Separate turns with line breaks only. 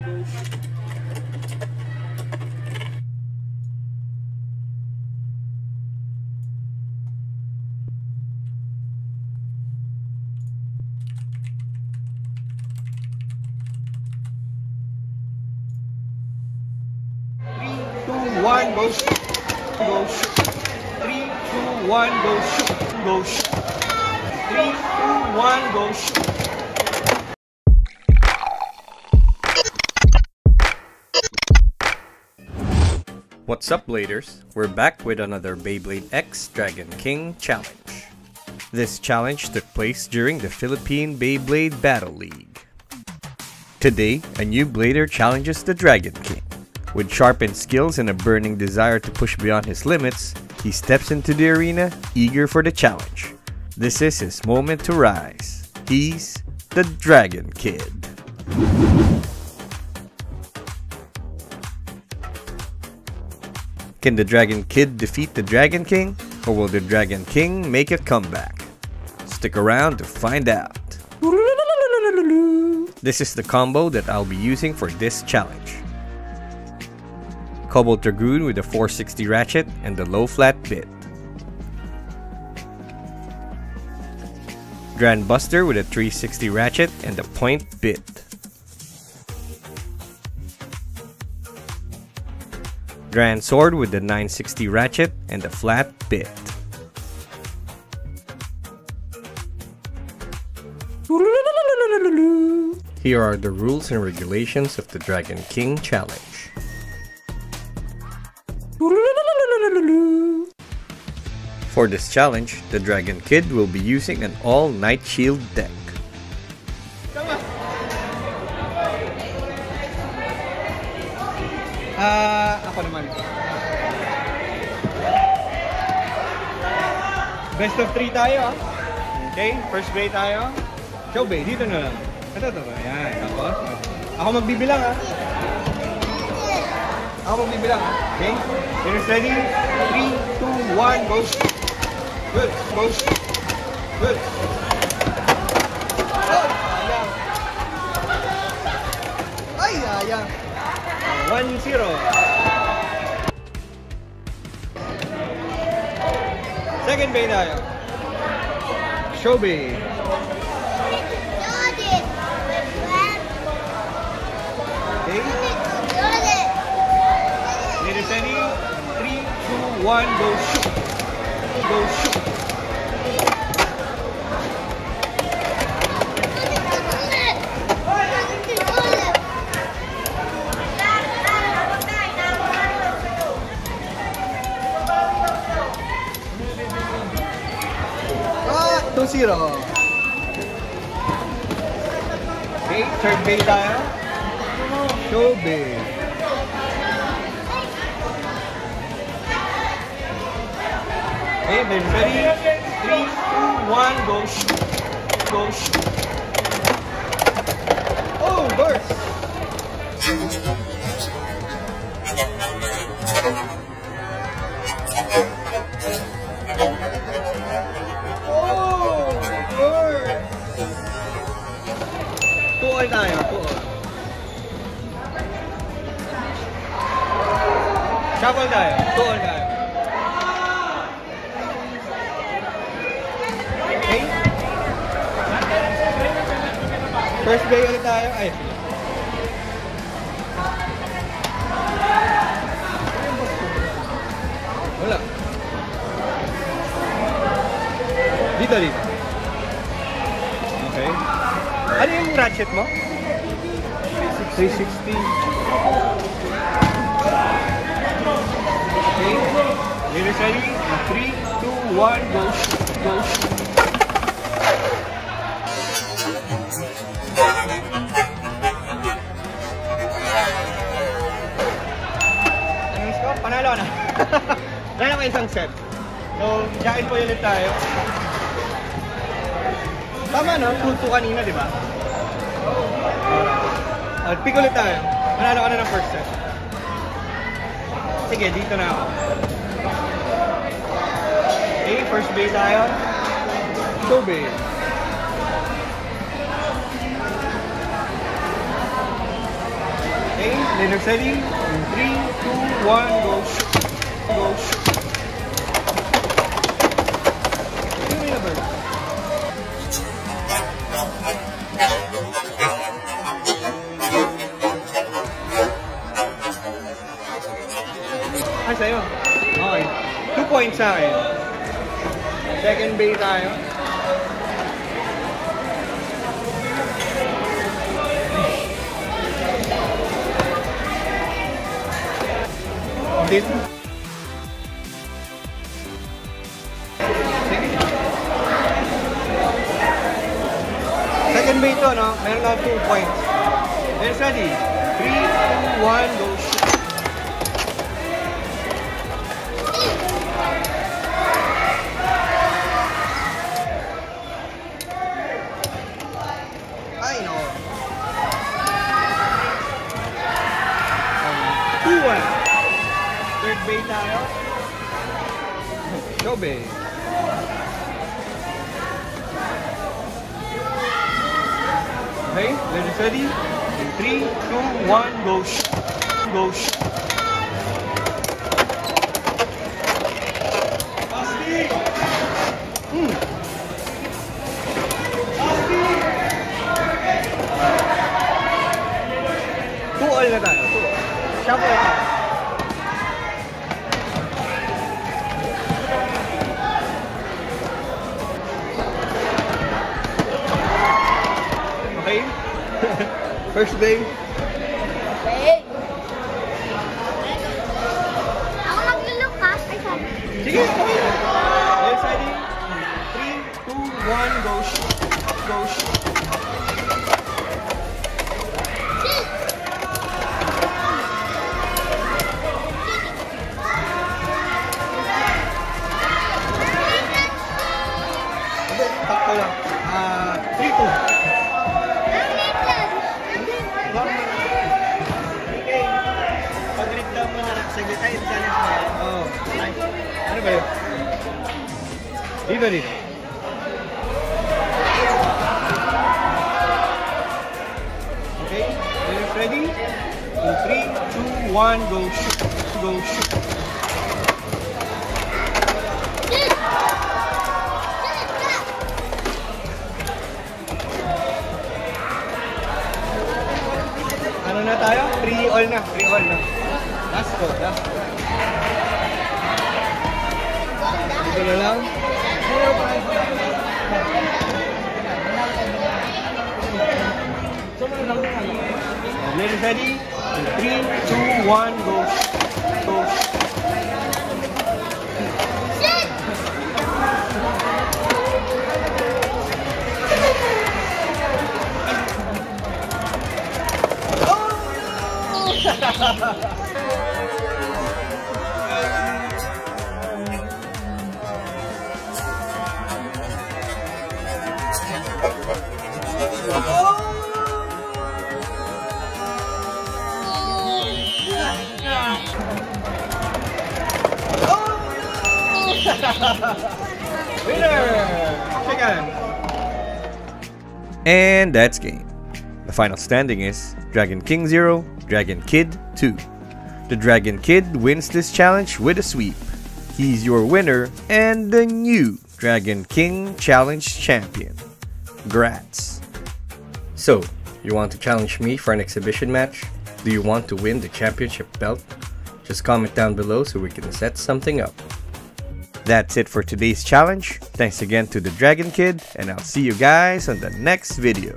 One, go shoot, go shoot. 3, 2, 1, go shoot, go shoot. 3, 2, 1, go shoot. What's up, Bladers? We're back with another Beyblade X Dragon King challenge. This challenge took place during the Philippine Beyblade Battle League. Today, a new Blader challenges the Dragon King. With sharpened skills and a burning desire to push beyond his limits, he steps into the arena, eager for the challenge. This is his moment to rise. He's the Dragon Kid. Can the Dragon Kid defeat the Dragon King, or will the Dragon King make a comeback? Stick around to find out. This is the combo that I'll be using for this challenge. Cobalt Dragoon with a 460 ratchet and the low flat bit. Grand Buster with a 360 ratchet and the point bit. Grand Sword with the 960 ratchet and the flat bit. Here are the rules and regulations of the Dragon King challenge. For this challenge, the Dragon Kid will be using an all Night Shield deck.
Ako naman. Best of 3 tayo, ah. Okay, first bay tayo. Show bay, dito na lang. Ito. Ayan, tapos. Ako magbibilang, ah. Okay? You're ready? 3, 2, 1, go! Good, go! Good! Oh, ayang! Ay, ayang! 1-0. Second bay tayo. Show bay. Okay? Ladies ready? 3, 2, 1, go shoot! Go shoot! Ah, 2-0. Okay, third bay tayo. Show bay. Okay, then ready? 3, 2, 1, go shoot! Go shoot! Oh, burst! Oh, burst! 2-all tayo, 2-all. Shuffle tayo, 2-all tayo. First bay ulit tayo. Ay. Wala. Dito. Okay. Ano yung ratchet mo? 360. Okay. Ladies ready? 3, 2, 1, go! Go! Panalo na. Wala naman isang set. So, jacket po ulit tayo. Tama no? 2-2 kanina, di ba? Pick ulit tayo. Panalo ka na ng first set. Sige, dito na ako. Okay, first bay tayo. Show bay. Dinner ready? In 3, 2, 1, go. Go. Give me the bird. Ay, sa'yo. Okay. 2 points sa akin. Second base tayo. Dito. Second base to, no? Meron lang 2 points. Then ready. 3, 2, 1, go. Ay, no. 2-1. Third base tayo. Go base. Okay, let's ready. In 3, 2, 1, go. Go. Two all na tayo. Shuffle tayo. Okay? First base.
Hey! Ako naglulukas. Ay, sabi.
Sige, okay. Let's ready. 3, 2, 1, go. Go. Takto lang. 3-2.
Pag-read daw mo na saglit tayo, challenge mo yan.
Oo. Ano ba yun? Dito. Okay, ready? In 3, 2, 1, go. Go. Ano na tayo? 3 all na. Last go. Dito na lang. Ladies ready? In 3, 2, 1, go. Go. Winner! Second.
And that's game. The final standing is Dragon King 0, Dragon Kid 2. The Dragon Kid wins this challenge with a sweep. He's your winner and the new Dragon King Challenge champion. Grats! So, you want to challenge me for an exhibition match? Do you want to win the championship belt? Just comment down below so we can set something up. That's it for today's challenge. Thanks again to the Dragon Kid, and I'll see you guys on the next video.